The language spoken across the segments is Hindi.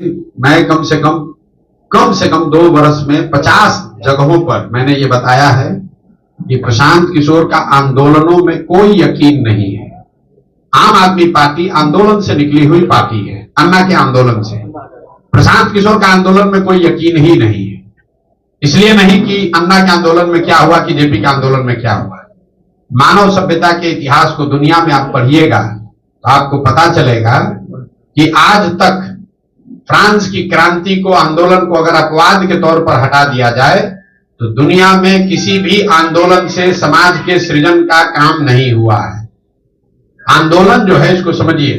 मैं कम से कम 2 वर्ष में 50 जगहों पर मैंने ये बताया है कि प्रशांत किशोर का आंदोलनों में कोई यकीन नहीं है। आम आदमी पार्टी आंदोलन से निकली हुई पार्टी है, अन्ना के आंदोलन से। प्रशांत किशोर का आंदोलन में कोई यकीन ही नहीं है। इसलिए नहीं कि अन्ना के आंदोलन में क्या हुआ कि जेपी के आंदोलन में क्या हुआ। मानव सभ्यता के इतिहास को दुनिया में आप पढ़िएगा तो आपको पता चलेगा कि आज तक फ्रांस की क्रांति को, आंदोलन को अगर अपवाद के तौर पर हटा दिया जाए तो दुनिया में किसी भी आंदोलन से समाज के सृजन का काम नहीं हुआ है। आंदोलन जो है, इसको समझिए,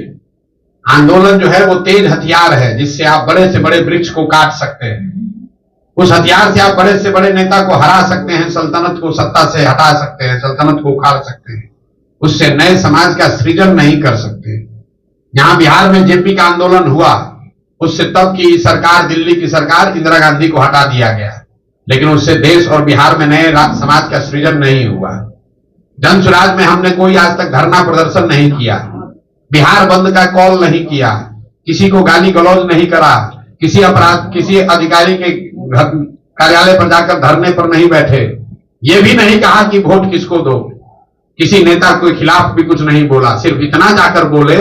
आंदोलन जो है वो तेज हथियार है जिससे आप बड़े से बड़े वृक्ष को काट सकते हैं। उस हथियार से आप बड़े से बड़े नेता को हरा सकते हैं, सल्तनत को सत्ता से हटा सकते हैं, सल्तनत को उखाड़ सकते हैं, उससे नए समाज का सृजन नहीं कर सकते। यहां बिहार में जेपी का आंदोलन हुआ, उससे तब की सरकार, दिल्ली की सरकार, इंदिरा गांधी को हटा दिया गया, लेकिन उससे देश और बिहार में नए समाज का सृजन नहीं हुआ। जन सुराज में हमने कोई आज तक धरना प्रदर्शन नहीं किया, बिहार बंद का कॉल नहीं किया, किसी को गाली गलौज नहीं करा, किसी अधिकारी के कार्यालय पर जाकर धरने पर नहीं बैठे, ये भी नहीं कहा कि वोट किसको दो, किसी नेता के खिलाफ भी कुछ नहीं बोला। सिर्फ इतना जाकर बोले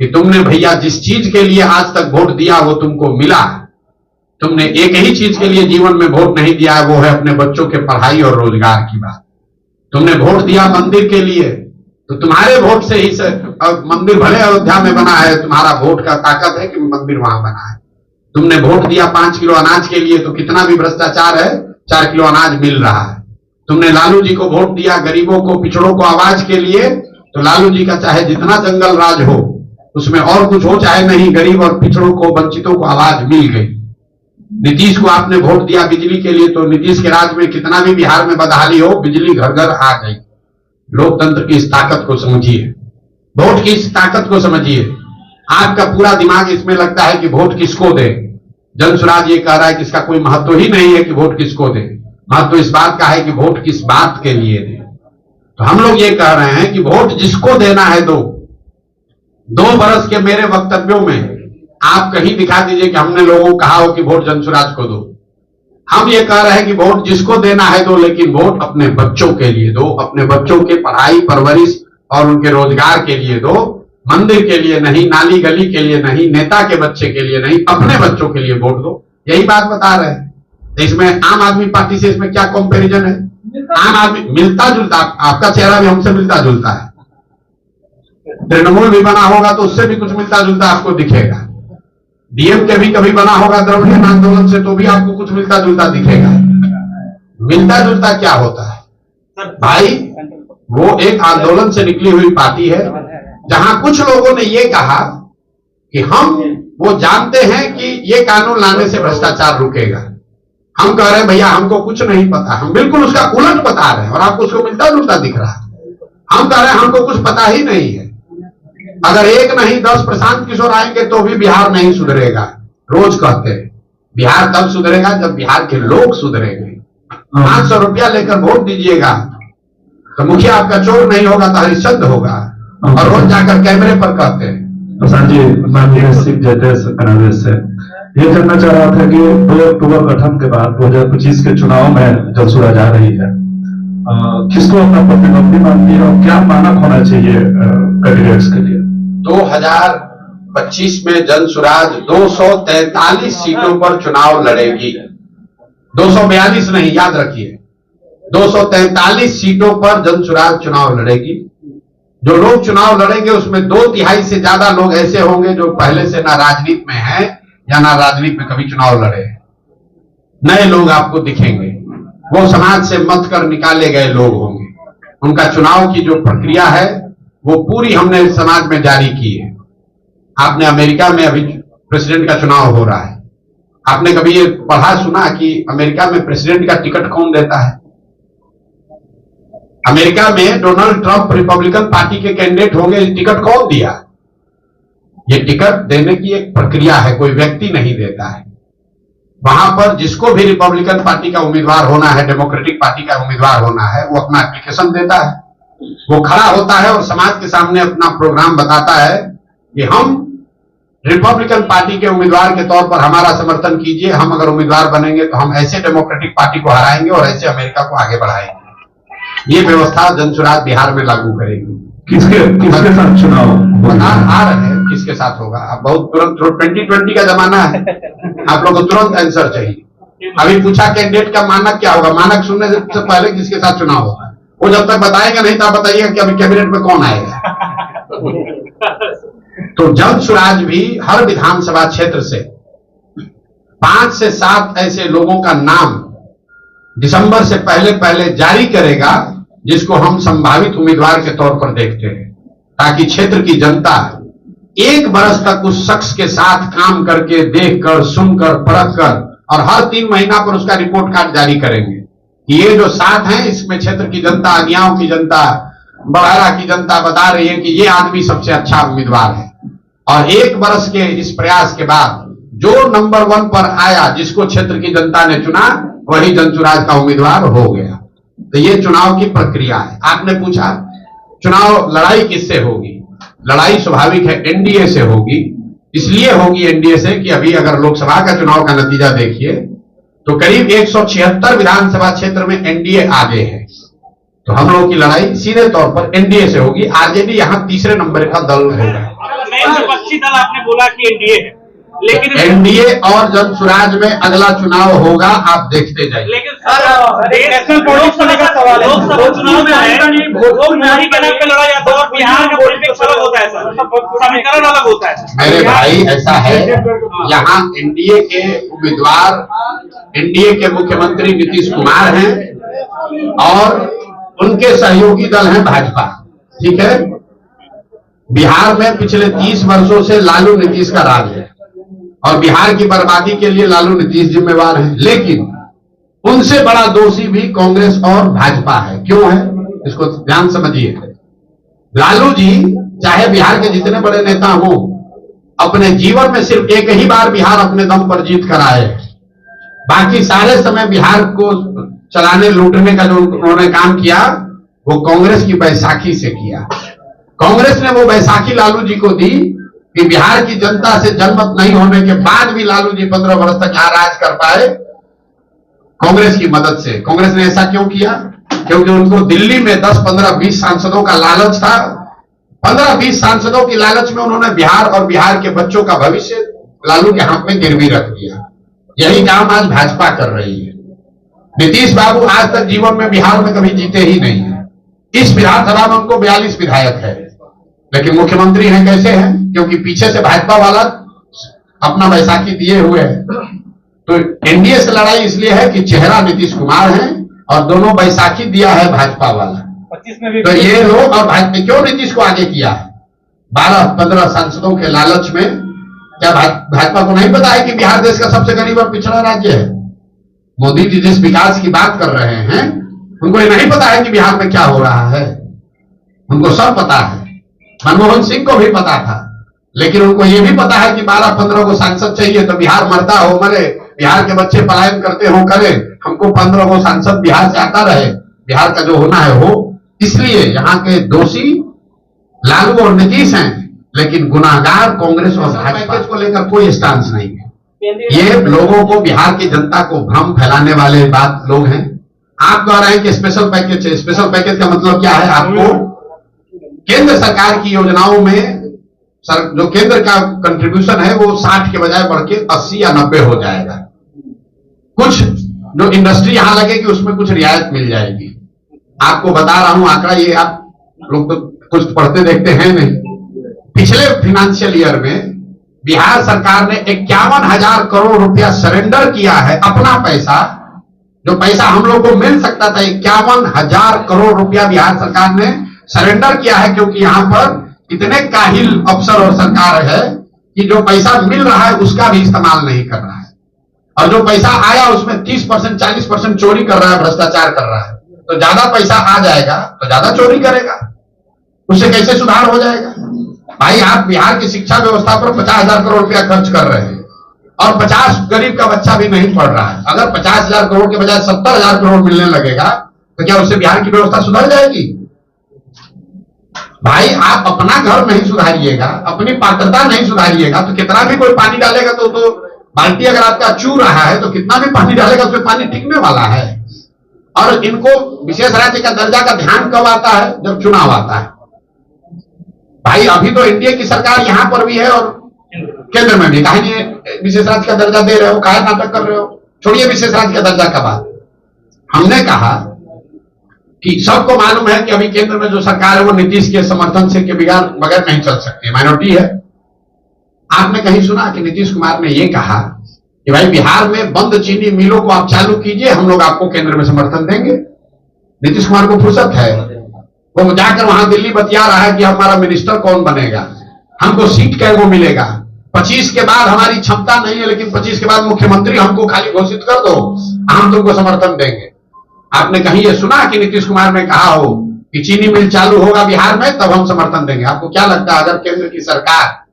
कि तुमने भैया जिस चीज के लिए आज तक वोट दिया वो तुमको मिला, तुमने एक ही चीज के लिए जीवन में वोट नहीं दिया है, वो है अपने बच्चों के पढ़ाई और रोजगार की बात। तुमने वोट दिया मंदिर के लिए, तो तुम्हारे वोट से ही मंदिर भले अयोध्या में बना है, तुम्हारा वोट का ताकत है कि मंदिर वहां बना है। तुमने वोट दिया 5 किलो अनाज के लिए, तो कितना भी भ्रष्टाचार है 4 किलो अनाज मिल रहा है। तुमने लालू जी को वोट दिया गरीबों को, पिछड़ों को आवाज के लिए, तो लालू जी का चाहे जितना जंगल राज हो, उसमें और कुछ हो चाहे नहीं, गरीब और पिछड़ों को, वंचितों को आवाज मिल गई। नीतीश को आपने वोट दिया बिजली के लिए, तो नीतीश के राज में कितना भी बिहार में बदहाली हो, बिजली घर घर आ गई। लोकतंत्र की इस ताकत को समझिए, वोट की इस ताकत को समझिए। आपका पूरा दिमाग इसमें लगता है कि वोट किसको दे। जन सुराज ये कह रहा है कि इसका कोई महत्व ही नहीं है कि वोट किसको दे, महत्व इस बात का है कि वोट किस बात के लिए दे। तो हम लोग ये कह रहे हैं कि वोट जिसको देना है दो। 2 बरस के मेरे वक्तव्यों में आप कहीं दिखा दीजिए कि हमने लोगों को कहा हो कि वोट जनसुराज को दो। हम ये कह रहे हैं कि वोट जिसको देना है दो, लेकिन वोट अपने बच्चों के लिए दो, अपने बच्चों के पढ़ाई, परवरिश और उनके रोजगार के लिए दो, मंदिर के लिए नहीं, नाली गली के लिए नहीं, नेता के बच्चे के लिए नहीं, अपने बच्चों के लिए वोट दो। यही बात बता रहे हैं। इसमें आम आदमी पार्टी से इसमें क्या कंपैरिजन है? आम आदमी मिलता जुलता, आपका चेहरा भी हमसे मिलता जुलता है, तृणमूल भी बना होगा तो उससे भी कुछ मिलता जुलता आपको दिखेगा, डीएमके भी कभी बना होगा द्रविड़ आंदोलन से तो भी आपको कुछ मिलता जुलता दिखेगा। मिलता जुलता क्या होता है भाई? वो एक आंदोलन से निकली हुई पार्टी है जहां कुछ लोगों ने ये कहा कि हम वो जानते हैं कि ये कानून लाने से भ्रष्टाचार रुकेगा। हम कह रहे हैं भैया हमको कुछ नहीं पता, हम बिल्कुल उसका उलट बता रहे हैं और आपको उसको मिलता जुलता दिख रहा है। हम कह रहे हैं हमको कुछ पता ही नहीं है। अगर 1 नहीं 10 प्रशांत किशोर आएंगे तो भी बिहार नहीं सुधरेगा। रोज कहते हैं बिहार तब सुधरेगा जब बिहार के लोग सुधरेंगे। 500 रुपया लेकर वोट दीजिएगा तो मुखिया आपका चोर नहीं होगा तो हरिश्चंद्र होगा, और रोज जाकर कैमरे पर कहते हैं। प्रशांत जी, माननीय सिंह जयदेव कनावे से ये जानना चाह रहा था कि 2 अक्टूबर गठन के बाद 2025 के चुनाव में जनसुराज आ रही है, किसको अपना प्रतिद्वंदी मानती है और क्या मानक होना चाहिए कैंडिडेट्स के लिए? 2025 में जनसुराज 243 सीटों पर चुनाव लड़ेगी। 242 नहीं, याद रखिए, 243 सीटों पर जनसुराज चुनाव लड़ेगी। जो लोग चुनाव लड़ेंगे उसमें 2/3 से ज्यादा लोग ऐसे होंगे जो पहले से ना राजनीति में हैं या ना राजनीति में कभी चुनाव लड़े। नए लोग आपको दिखेंगे, वो समाज से मत कर निकाले गए लोग होंगे। उनका चुनाव की जो प्रक्रिया है वो पूरी हमने समाज में जारी की है। आपने अमेरिका में अभी प्रेसिडेंट का चुनाव हो रहा है, आपने कभी ये पढ़ा सुना कि अमेरिका में प्रेसिडेंट का टिकट कौन देता है? अमेरिका में डोनाल्ड ट्रंप रिपब्लिकन पार्टी के कैंडिडेट होंगे, टिकट कौन दिया? ये टिकट देने की एक प्रक्रिया है, कोई व्यक्ति नहीं देता है। वहां पर जिसको भी रिपब्लिकन पार्टी का उम्मीदवार होना है, डेमोक्रेटिक पार्टी का उम्मीदवार होना है, वो अपना एप्लीकेशन देता है, वो खड़ा होता है और समाज के सामने अपना प्रोग्राम बताता है कि हम रिपब्लिकन पार्टी के उम्मीदवार के तौर पर हमारा समर्थन कीजिए। हम अगर उम्मीदवार बनेंगे तो हम ऐसे डेमोक्रेटिक पार्टी को हराएंगे और ऐसे अमेरिका को आगे बढ़ाएंगे। ये व्यवस्था जनसुराज बिहार में लागू करेगी। किसके साथ चुनाव आ रहे हैं, किसके साथ होगा? अब बहुत तुरंत 2020 का जमाना है, आप लोगों को तुरंत आंसर चाहिए। अभी पूछा कैंडिडेट का मानक क्या होगा, मानक सुनने से पहले किसके साथ चुनाव होगा, वो जब तक बताएगा नहीं तो आप बताइएगा कि अभी कैबिनेट में कौन आएगा। तो जनसुराज भी हर विधानसभा क्षेत्र से 5 से 7 ऐसे लोगों का नाम दिसंबर से पहले जारी करेगा जिसको हम संभावित उम्मीदवार के तौर पर देखते हैं, ताकि क्षेत्र की जनता 1 बरस तक उस शख्स के साथ काम करके, देखकर, सुनकर, परखकर और हर 3 महीना पर उसका रिपोर्ट कार्ड जारी करेंगे कि ये जो 7 हैं इसमें क्षेत्र की जनता, अगियाओं की जनता, बड़ारा की जनता बता रही है कि ये आदमी सबसे अच्छा उम्मीदवार है। और 1 बरस के इस प्रयास के बाद जो नंबर 1 पर आया, जिसको क्षेत्र की जनता ने चुना, वही जनसुराज का उम्मीदवार हो गया। तो ये चुनाव की प्रक्रिया है। आपने पूछा चुनाव लड़ाई किससे होगी? लड़ाई स्वाभाविक है एनडीए से होगी। इसलिए होगी एनडीए से कि अभी अगर लोकसभा का चुनाव का नतीजा देखिए तो करीब 176 विधानसभा क्षेत्र में एनडीए आगे है। तो हम लोगों की लड़ाई सीधे तौर पर एनडीए से होगी। आरजेडी यहां तीसरे नंबर का दल होगा। विपक्षी दल आपने बोला कि एनडीए है, लेकिन एनडीए और जनसुराज में अगला चुनाव होगा, आप देखते जाइए। लेकिन सर नेशनल पॉलिटिक्स का सवाल है, लोकसभा चुनाव में भोजपुरी के नाम पे लड़ा जाता है और बिहार का पॉलिटिक्स अलग होता है सर, समीकरण अलग होता है। मेरे भाई ऐसा है, यहाँ एनडीए के उम्मीदवार एनडीए के मुख्यमंत्री नीतीश कुमार हैं और उनके सहयोगी दल हैं भाजपा। ठीक है, बिहार में पिछले 30 वर्षों से लालू नीतीश का राज है और बिहार की बर्बादी के लिए लालू नीतीश जिम्मेवार हैं। लेकिन उनसे बड़ा दोषी भी कांग्रेस और भाजपा है। क्यों है, इसको ध्यान समझिए। लालू जी चाहे बिहार के जितने बड़े नेता हो, अपने जीवन में सिर्फ एक ही बार बिहार अपने दम पर जीत कर आए। बाकी सारे समय बिहार को चलाने, लूटने का जो उन्होंने काम किया वो कांग्रेस की बैसाखी से किया। कांग्रेस ने वो बैसाखी लालू जी को दी कि बिहार की जनता से जनमत नहीं होने के बाद भी लालू जी 15 वर्ष तक यहां राज कर पाए, कांग्रेस की मदद से। कांग्रेस ने ऐसा क्यों किया? क्योंकि उनको दिल्ली में 10, 15, 20 सांसदों का लालच था। 15-20 सांसदों की लालच में उन्होंने बिहार और बिहार के बच्चों का भविष्य लालू के हाथ में गिरवी रख दिया। यही काम आज भाजपा कर रही है। नीतीश बाबू आज तक जीवन में बिहार में कभी जीते ही नहीं है। इस विधानसभा में उनको 42 विधायक है, लेकिन मुख्यमंत्री हैं कैसे हैं? क्योंकि पीछे से भाजपा वाला अपना बैसाखी दिए हुए है। तो एनडीए से लड़ाई इसलिए है कि चेहरा नीतीश कुमार है और दोनों बैसाखी दिया है भाजपा वाला। 25 में भी तो ये लोग और भाजपा क्यों नीतीश को आगे किया है? 12-15 सांसदों के लालच में। क्या भाजपा को नहीं पता है कि बिहार देश का सबसे गरीब और पिछड़ा राज्य है? मोदी जी जिस विकास की बात कर रहे हैं, उनको ये नहीं पता है कि बिहार में क्या हो रहा है? उनको सब पता है। मनमोहन सिंह को भी पता था, लेकिन उनको यह भी पता है कि 12-15 को सांसद चाहिए तो बिहार मरता हो मरे, बिहार के बच्चे पलायन करते हो करे, हमको 15 को सांसद बिहार से आता रहे, बिहार का जो होना है हो। इसलिए यहाँ के दोषी लालू और नीतीश हैं, लेकिन गुनाहगार कांग्रेस और भाजपा को लेकर कोई स्टांस नहीं है। ये लोगों को, बिहार की जनता को भ्रम फैलाने वाले बात लोग हैं। आप कह रहे हैं कि स्पेशल पैकेज है। स्पेशल पैकेज का मतलब क्या है? आपको केंद्र सरकार की योजनाओं में जो केंद्र का कंट्रीब्यूशन है वो 60 के बजाय बढ़ के 80 या 90 हो जाएगा। कुछ जो इंडस्ट्री यहां लगेगी उसमें कुछ रियायत मिल जाएगी। आपको बता रहा हूं आंकड़ा, ये आप लोग तो कुछ पढ़ते देखते हैं नहीं। पिछले फाइनेंशियल ईयर में बिहार सरकार ने 51,000 करोड़ रुपया सरेंडर किया है, अपना पैसा, जो पैसा हम लोग को मिल सकता था। 51,000 करोड़ रुपया बिहार सरकार ने सरेंडर किया है, क्योंकि यहां पर इतने काहिल अफसर और सरकार है कि जो पैसा मिल रहा है उसका भी इस्तेमाल नहीं कर रहा है, और जो पैसा आया उसमें 30%, 40% चोरी कर रहा है, भ्रष्टाचार कर रहा है। तो ज्यादा पैसा आ जाएगा तो ज्यादा चोरी करेगा, उससे कैसे सुधार हो जाएगा? भाई आप बिहार की शिक्षा व्यवस्था पर 50,000 करोड़ रुपया खर्च कर रहे हैं और 50 गरीब का बच्चा भी नहीं पढ़ रहा है। अगर 50,000 करोड़ के बजाय 70,000 करोड़ मिलने लगेगा तो क्या उससे बिहार की व्यवस्था सुधर जाएगी? भाई आप अपना घर नहीं सुधारिएगा, अपनी पात्रता नहीं सुधारिएगा, तो कितना भी कोई पानी डालेगा तो बाल्टी अगर आपका चू रहा है तो कितना भी पानी डालेगा उसमें पानी टिकने वाला है। और इनको विशेष राज्य का दर्जा का ध्यान कब आता है? जब चुनाव आता है। भाई अभी तो एनडीए की सरकार यहां पर भी है और केंद्र में भी, काहे नहीं विशेष राज्य का दर्जा दे रहे हो, काहे नाटक कर रहे हो? छोड़िए विशेष राज्य का दर्जा का बात। हमने कहा कि सबको मालूम है कि अभी केंद्र में जो सरकार है वो नीतीश के समर्थन से के बगैर नहीं चल सकती, माइनॉरिटी है। आपने कहीं सुना कि नीतीश कुमार ने यह कहा कि भाई बिहार में बंद चीनी मिलों को आप चालू कीजिए, हम लोग आपको केंद्र में समर्थन देंगे? नीतीश कुमार को फुर्सत है? वो जाकर वहां दिल्ली बतिया रहा है कि हमारा मिनिस्टर कौन बनेगा, हमको सीट कैसे मिलेगा, 25 के बाद हमारी क्षमता नहीं है लेकिन 25 के बाद मुख्यमंत्री हमको खाली घोषित कर दो, हम तुमको समर्थन देंगे। आपने कहीं ये सुना कि नीतीश कुमार ने कहा हो कि चीनी मिल चालू होगा बिहार में तब हम समर्थन देंगे? आपको क्या लगता है अगर केंद्र की सरकार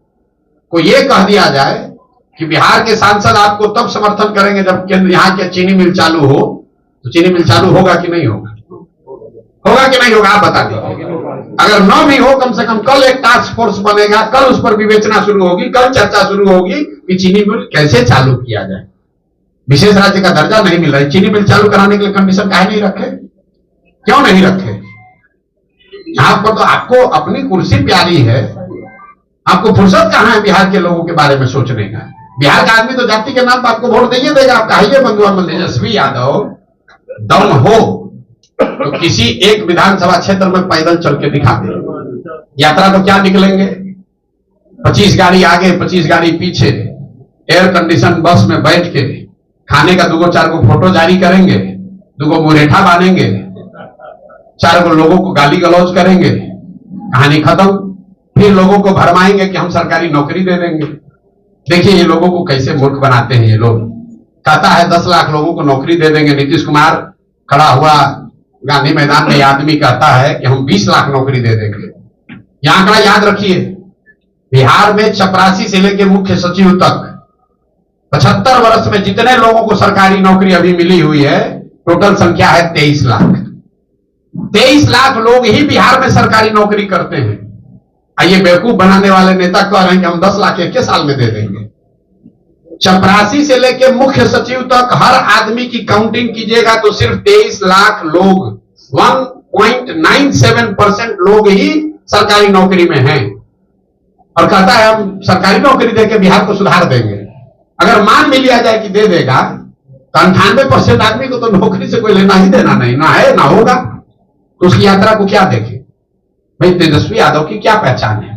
को यह कह दिया जाए कि बिहार के सांसद आपको तब समर्थन करेंगे जब केंद्र यहां के चीनी मिल चालू हो, तो चीनी मिल चालू होगा कि नहीं होगा? होगा कि नहीं होगा? आप बता दीजिए। अगर न भी हो, कम से कम कल एक टास्क फोर्स बनेगा, कल उस पर विवेचना शुरू होगी, कल चर्चा शुरू होगी कि चीनी मिल कैसे चालू किया जाए। विशेष राज्य का दर्जा नहीं मिल रहा है, चीनी मिल चालू कराने के लिए कंडीशन काहे नहीं रखे? क्यों नहीं रखे? यहां पर तो आपको अपनी कुर्सी प्यारी है, आपको फुर्सत कहां है बिहार के लोगों के बारे में सोचने का? बिहार का आदमी तो जाति के नाम पर आपको वोट नहीं देगा। आप कहिए बंधुआ तेजस्वी यादव दम हो तो किसी एक विधानसभा क्षेत्र में पैदल चल के दिखा दे। यात्रा तो क्या निकलेंगे, 25 गाड़ी आगे 25 गाड़ी पीछे, एयर कंडीशन बस में बैठ के खाने का 2-4 फोटो जारी करेंगे, 2 मुरेठा बांधेंगे, 4 लोगों को गाली गलौज करेंगे, कहानी खत्म। फिर लोगों को भरमाएंगे कि हम सरकारी नौकरी दे देंगे। देखिए ये लोगों को कैसे मूर्ख बनाते हैं ये लोग। कहता है 10 लाख लोगों को नौकरी दे देंगे, नीतीश कुमार खड़ा हुआ गांधी मैदान में आदमी कहता है कि हम 20 लाख नौकरी दे देंगे। यह आंकड़ा याद रखिए, बिहार में चपरासी से लेकर मुख्य सचिव तक 75 वर्ष में जितने लोगों को सरकारी नौकरी अभी मिली हुई है, टोटल संख्या है 23 लाख। 23 लाख लोग ही बिहार में सरकारी नौकरी करते हैं। ये बेवकूफ बनाने वाले नेता कह रहे हैं कि हम 10 लाख 1 साल में दे देंगे। चपरासी से लेकर मुख्य सचिव तक हर आदमी की काउंटिंग कीजिएगा तो सिर्फ 23 लाख लोग, 1.97% लोग ही सरकारी नौकरी में हैं। और कहता है हम सरकारी नौकरी देकर बिहार को सुधार देंगे। अगर मान भी लिया जाए कि दे देगा तो 98% आदमी को तो नौकरी से कोई लेना ही देना नहीं, ना है ना होगा, तो उसकी यात्रा को क्या देखे? भाई तेजस्वी यादव की क्या पहचान है?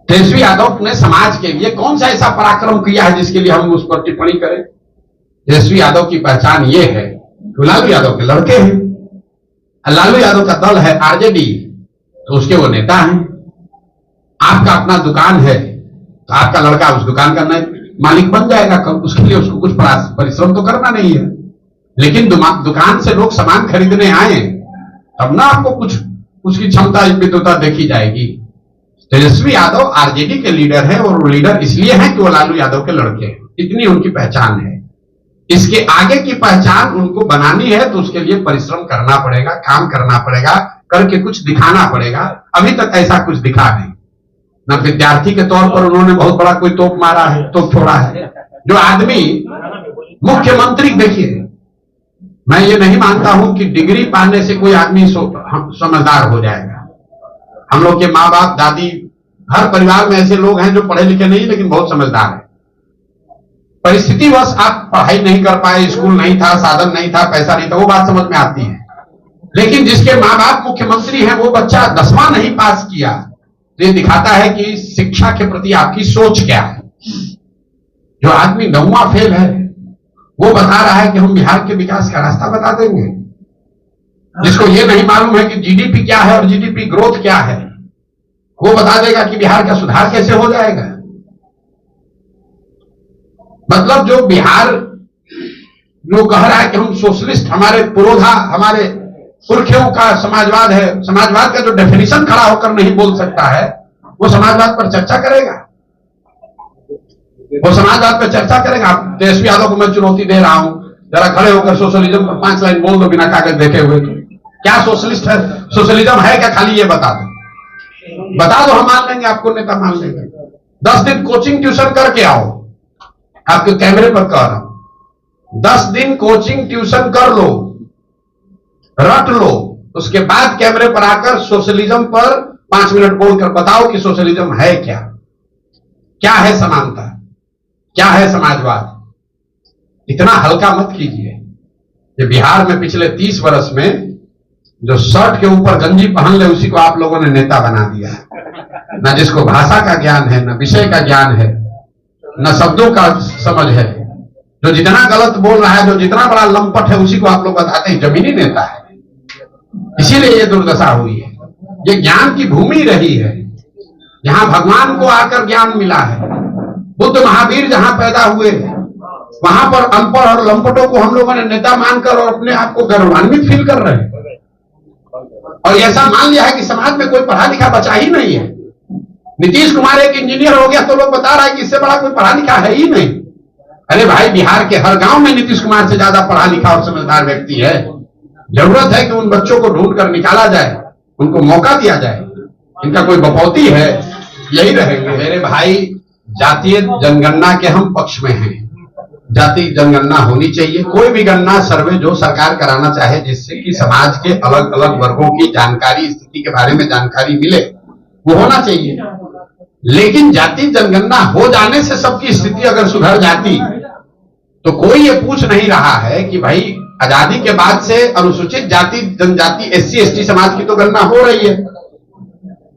तेजस्वी यादव ने समाज के लिए कौन सा ऐसा पराक्रम किया है जिसके लिए हम उस पर टिप्पणी करें? तेजस्वी यादव की पहचान यह है कि लालू यादव के लड़के हैं। लालू यादव का दल है आरजेडी, तो उसके वो नेता हैं। आपका अपना दुकान है तो आपका लड़का उस दुकान का मालिक बन जाएगा कल, उसके लिए उसको कुछ परिश्रम तो करना नहीं है। लेकिन दुकान से लोग सामान खरीदने आए तब ना आपको कुछ उसकी क्षमता विद्वता देखी जाएगी। तेजस्वी यादव आरजेडी के लीडर है और वो लीडर इसलिए हैं कि वो लालू यादव के लड़के हैं, इतनी उनकी पहचान है। इसके आगे की पहचान उनको बनानी है तो उसके लिए परिश्रम करना पड़ेगा, काम करना पड़ेगा, करके कुछ दिखाना पड़ेगा। अभी तक ऐसा कुछ दिखा नहीं। ना विद्यार्थी के तौर पर उन्होंने बहुत बड़ा कोई तोप मारा है, तोप छोड़ा है। जो आदमी मुख्यमंत्री, देखिए मैं ये नहीं मानता हूं कि डिग्री पाने से कोई आदमी समझदार हो जाएगा। हम लोग के माँ बाप दादी, हर परिवार में ऐसे लोग हैं जो पढ़े लिखे नहीं लेकिन बहुत समझदार हैं। परिस्थितिवश आप पढ़ाई नहीं कर पाए, स्कूल नहीं था, साधन नहीं था, पैसा नहीं था, वो बात समझ में आती है। लेकिन जिसके माँ बाप मुख्यमंत्री हैं वो बच्चा 10वां नहीं पास किया, तो ये दिखाता है कि शिक्षा के प्रति आपकी सोच क्या है। जो आदमी 9वां फेल है वो बता रहा है कि हम बिहार के विकास का रास्ता बता देंगे। जिसको ये नहीं मालूम है कि जीडीपी क्या है और जीडीपी ग्रोथ क्या है, वो बता देगा कि बिहार का सुधार कैसे हो जाएगा। मतलब जो बिहार जो कह रहा है कि हम सोशलिस्ट, हमारे पुरोधा, हमारे पुरखियों का समाजवाद है, समाजवाद का जो डेफिनेशन खड़ा होकर नहीं बोल सकता है वो समाजवाद पर चर्चा करेगा। वो समाजवाद पर चर्चा करेगा। तेजस्वी यादव को मैं चुनौती दे रहा हूं, जरा खड़े होकर सोशलिज्म पर 5 लाइन बोल दो बिना कागज देखे हुए। क्या सोशलिस्ट है? सोशलिज्म है क्या? खाली ये बता दो। बता दो, हम मान लेंगे, आपको नेता मान लेंगे। 10 दिन कोचिंग ट्यूशन करके आओ, आपके कैमरे पर कह रहा हूं। 10 दिन कोचिंग ट्यूशन कर लो, रट लो, उसके बाद कैमरे पर आकर सोशलिज्म पर 5 मिनट बोलकर बताओ कि सोशलिज्म है क्या, क्या है समानता, क्या है समाजवाद। इतना हल्का मत कीजिए। ये बिहार में पिछले 30 वर्ष में जो शर्ट के ऊपर गंजी पहन ले उसी को आप लोगों ने नेता बना दिया है। न जिसको भाषा का ज्ञान है, न विषय का ज्ञान है, न शब्दों का समझ है। जो जितना गलत बोल रहा है, जो जितना बड़ा लंपट है, उसी को आप लोग बताते हैं जमीनी नेता है। इसीलिए ये दुर्दशा हुई है। ये ज्ञान की भूमि रही है, जहां भगवान को आकर ज्ञान मिला है। बुद्ध महावीर जहां पैदा हुए, वहां पर अनपढ़ और लंपटों को हम लोगों ने नेता मानकर और अपने आप को गौरवान्वित फील कर रहे हैं। और ऐसा मान लिया है कि समाज में कोई पढ़ा लिखा बचा ही नहीं है। नीतीश कुमार एक इंजीनियर हो गया तो लोग बता रहा है कि इससे बड़ा कोई पढ़ा लिखा है ही नहीं। अरे भाई, बिहार के हर गांव में नीतीश कुमार से ज्यादा पढ़ा लिखा और समझदार व्यक्ति है। जरूरत है कि उन बच्चों को ढूंढ कर निकाला जाए, उनको मौका दिया जाए। इनका कोई बपौती है, यही रहेंगे। मेरे भाई, जातीय जनगणना के हम पक्ष में हैं। जाति जनगणना होनी चाहिए। कोई भी गणना सर्वे जो सरकार कराना चाहे, जिससे कि समाज के अलग अलग वर्गों की जानकारी, स्थिति के बारे में जानकारी मिले, वो होना चाहिए। लेकिन जाति जनगणना हो जाने से सबकी स्थिति अगर सुधर जाती तो कोई ये पूछ नहीं रहा है कि भाई आजादी के बाद से अनुसूचित जाति जनजाति SC ST समाज की तो गणना हो रही है,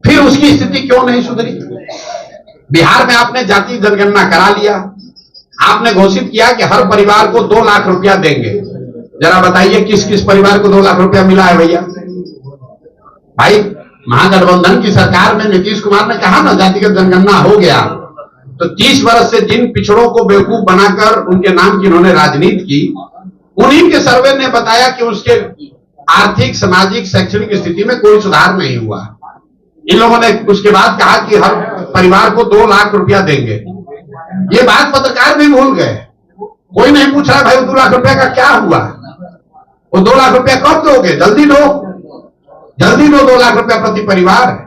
फिर उसकी स्थिति क्यों नहीं सुधरी। बिहार में आपने जाति जनगणना करा लिया, आपने घोषित किया कि हर परिवार को 2 लाख रुपया देंगे। जरा बताइए किस किस परिवार को 2 लाख रुपया मिला है भैया? भाई, महागठबंधन की सरकार में नीतीश कुमार ने कहा ना जातिगत जनगणना हो गया, तो 30 वर्ष से जिन पिछड़ों को बेवकूफ बनाकर उनके नाम की उन्होंने राजनीति की, उन्हीं के सर्वे ने बताया कि उसके आर्थिक, सामाजिक, शैक्षणिक स्थिति में कोई सुधार नहीं हुआ। इन लोगों ने उसके बाद कहा कि हर परिवार को 2 लाख रुपया देंगे। ये बात पत्रकार भी भूल गए। कोई नहीं पूछ रहा भाई 2 लाख रुपया का क्या हुआ। वो 2 लाख रुपया कब दोगे? जल्दी दो, जल्दी दो। 2 लाख रुपया प्रति परिवार।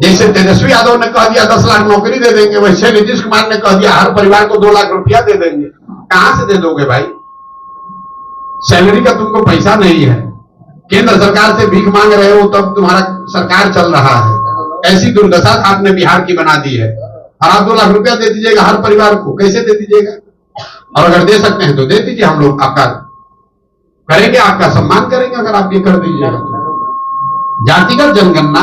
जैसे तेजस्वी यादव ने कह दिया 10 लाख नौकरी दे देंगे, वैसे नीतीश कुमार ने कह दिया हर परिवार को 2 लाख रुपया दे देंगे। कहां से दे दोगे भाई? सैलरी का तुमको पैसा नहीं है, केंद्र सरकार से भीख मांग रहे हो, तब तुम्हारा सरकार चल रहा है। ऐसी दुर्दशा आपने बिहार की बना दी है। और आप 2 लाख रुपया दे दीजिएगा हर परिवार को, कैसे दे दीजिएगा? और अगर दे सकते हैं तो दे दीजिए, हम लोग आपका करेंगे, आपका सम्मान करेंगे अगर आप ये कर दीजिएगा। जातिगत जनगणना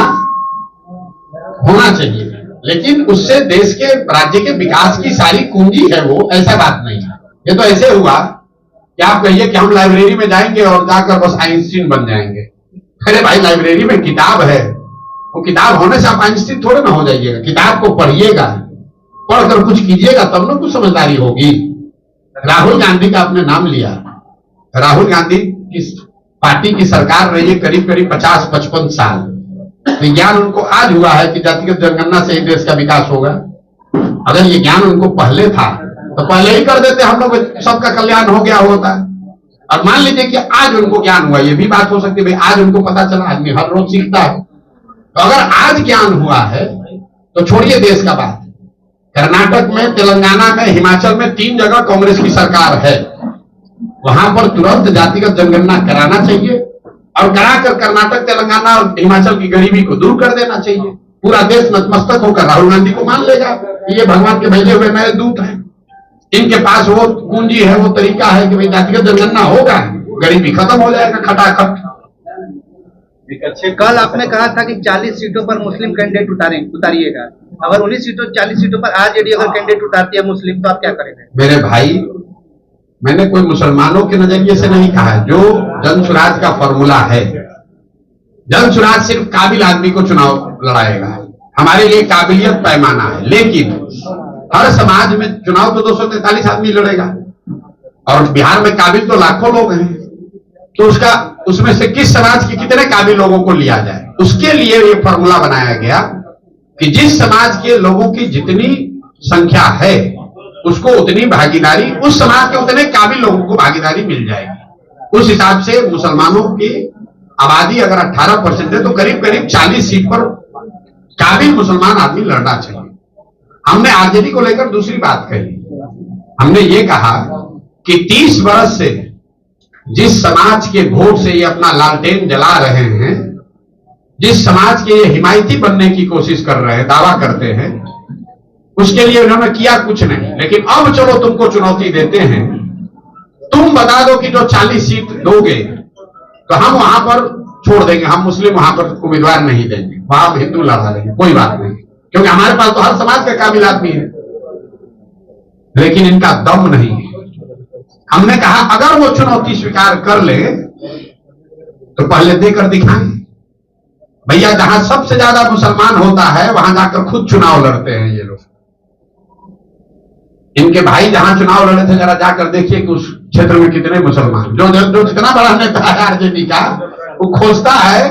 होना चाहिए, लेकिन उससे देश के, राज्य के विकास की सारी कुंजी है वो, ऐसा बात नहीं है। ये तो ऐसे हुआ कि आप कहिए कि हम लाइब्रेरी में जाएंगे और जाकर बस आइंस्टीन बन जाएंगे। अरे भाई, लाइब्रेरी में किताब है, वो किताब होने से आप आइंस्टीन थोड़े ना हो जाइएगा। किताब को पढ़िएगा, पढ़कर कुछ कीजिएगा, तब ना कुछ समझदारी होगी। राहुल गांधी का आपने नाम लिया। राहुल गांधी की पार्टी की सरकार रही है करीब करीब 50-55 साल। विज्ञान उनको आज हुआ है कि जातिगत जनगणना से ही देश का विकास होगा। अगर ये ज्ञान उनको पहले था तो पहले ही कर देते, हम लोग सबका कल्याण हो गया होता। और मान लीजिए कि आज उनको ज्ञान हुआ, ये भी बात हो सकती है भाई आज उनको पता चला, आदमी हर रोज सीखता है। तो अगर आज ज्ञान हुआ है तो छोड़िए देश का बात, कर्नाटक में, तेलंगाना में, हिमाचल में 3 जगह कांग्रेस की सरकार है। वहां पर तुरंत जातिगत जनगणना कराना चाहिए और कराकर कर्नाटक, तेलंगाना और हिमाचल की गरीबी को दूर कर देना चाहिए। पूरा देश नतमस्तक होकर राहुल गांधी को मान लेगा कि ये भगवान के भेजे हुए नए दूत हैं। इनके पास वो पूंजी है, वो तरीका है कि भाई जातिगत जनगणना होगा, गरीबी खत्म हो जाएगा खटाखट। कल आपने कहा था कि 40 सीटों पर मुस्लिम कैंडिडेट उतारिएगा। अगर 19 सीटों 40 सीटों पर आरजेडी अगर कैंडिडेट उतारती है मुस्लिम, तो आप क्या करेंगे? मेरे भाई, मैंने कोई मुसलमानों के नजरिए से नहीं कहा है। जो जन सुराज का फॉर्मूला है, जन सुराज सिर्फ काबिल आदमी को चुनाव लड़ाएगा। हमारे लिए काबिलियत पैमाना है, लेकिन हर समाज में चुनाव तो 243 आदमी लड़ेगा और बिहार में काबिल तो लाखों लोग हैं। तो उसमें से किस समाज के कितने काबिल लोगों को लिया जाए, उसके लिए ये फॉर्मूला बनाया गया कि जिस समाज के लोगों की जितनी संख्या है उसको उतनी भागीदारी, उस समाज के उतने काबिल लोगों को भागीदारी मिल जाएगी। उस हिसाब से मुसलमानों की आबादी अगर 18% है तो करीब करीब 40 सीट पर काबिल मुसलमान आदमी लड़ना चाहिए। हमने आरजेडी को लेकर दूसरी बात कही। हमने ये कहा कि 30 वर्ष से जिस समाज के वोट से ये अपना लालटेन जला रहे हैं, जिस समाज के ये हिमायती बनने की कोशिश कर रहे हैं, दावा करते हैं, उसके लिए उन्होंने किया कुछ नहीं। लेकिन अब चलो तुमको चुनौती देते हैं, तुम बता दो कि जो 40 सीट दोगे तो हम वहां पर छोड़ देंगे, हम मुस्लिम वहां पर उम्मीदवार नहीं देंगे, वहां हम हिंदू लड़ा देंगे, कोई बात नहीं, क्योंकि हमारे पास तो हर समाज का काबिल आदमी है। लेकिन इनका दम नहीं है। हमने कहा अगर वो चुनौती स्वीकार कर ले तो पहले देकर दिखाएं। भैया जहां सबसे ज्यादा मुसलमान होता है वहां जाकर खुद चुनाव लड़ते हैं ये लोग। इनके भाई जहां चुनाव लड़े थे, जरा जाकर देखिए कि उस क्षेत्र में कितने मुसलमान, जो जितना बड़ा नेता है आरजेडी का, वो खोजता है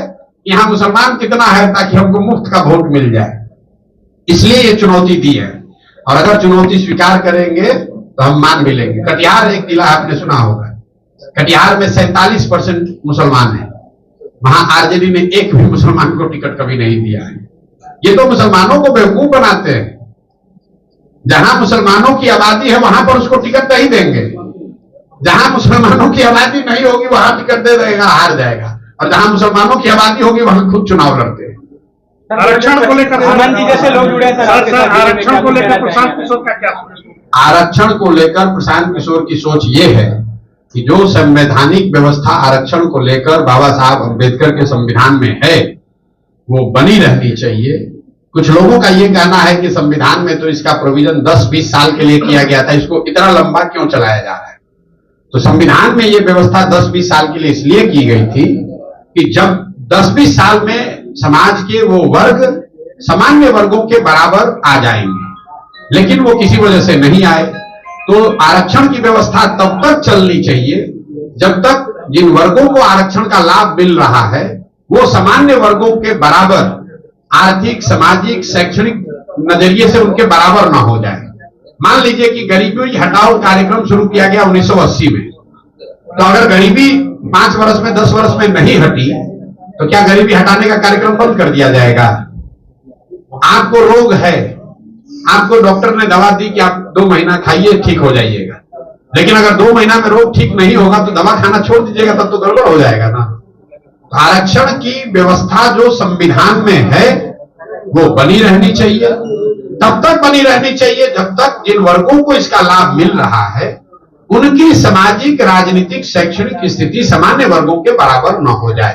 यहां मुसलमान कितना है ताकि हमको मुफ्त का वोट मिल जाए। इसलिए ये चुनौती दी है, और अगर चुनौती स्वीकार करेंगे तो हम मान भी लेंगे। कटिहार एक जिला आपने सुना होगा, कटिहार में 47% मुसलमान है, वहां आरजेडी ने एक भी मुसलमान को टिकट कभी नहीं दिया है। ये तो मुसलमानों को बेवकूफ बनाते हैं। जहां मुसलमानों की आबादी है वहां पर उसको टिकट नहीं देंगे, जहां मुसलमानों की आबादी नहीं होगी वहां टिकट दे देगा, हार जाएगा, और जहां मुसलमानों की आबादी होगी वहां खुद चुनाव लड़ते हैं। आरक्षण को लेकर आनंद जी जैसे लोग जुड़े हैं सर, आरक्षण को लेकर प्रशांत किशोर का क्या? आरक्षण को लेकर प्रशांत किशोर की सोच ये है कि जो संवैधानिक व्यवस्था आरक्षण को लेकर बाबा साहब अम्बेडकर के संविधान में है वो बनी रहनी चाहिए। कुछ लोगों का ये कहना है कि संविधान में तो इसका प्रोविजन 10-20 साल के लिए किया गया था, इसको इतना लंबा क्यों चलाया जा रहा है? तो संविधान में ये व्यवस्था 10-20 साल के लिए इसलिए की गई थी कि जब 10-20 साल में समाज के वो वर्ग सामान्य वर्गों के बराबर आ जाएंगे, लेकिन वो किसी वजह से नहीं आए, तो आरक्षण की व्यवस्था तब तक चलनी चाहिए जब तक जिन वर्गों को आरक्षण का लाभ मिल रहा है वो सामान्य वर्गों के बराबर आर्थिक, सामाजिक, शैक्षणिक नजरिए से उनके बराबर ना हो जाए। मान लीजिए कि गरीबी हटाओ कार्यक्रम शुरू किया गया 1980 में, तो अगर गरीबी 5 वर्ष में 10 वर्ष में नहीं हटी तो क्या गरीबी हटाने का कार्यक्रम बंद कर दिया जाएगा? आपको रोग है, आपको डॉक्टर ने दवा दी कि आप 2 महीना खाइए ठीक हो जाइएगा, लेकिन अगर 2 महीना में रोग ठीक नहीं होगा तो दवा खाना छोड़ दीजिएगा, तब तो गड़बड़ हो जाएगा ना। तो आरक्षण की व्यवस्था जो संविधान में है वो बनी रहनी चाहिए, तब तक बनी रहनी चाहिए जब तक जिन वर्गों को इसका लाभ मिल रहा है उनकी सामाजिक, राजनीतिक, शैक्षणिक स्थिति सामान्य वर्गों के बराबर न हो जाए।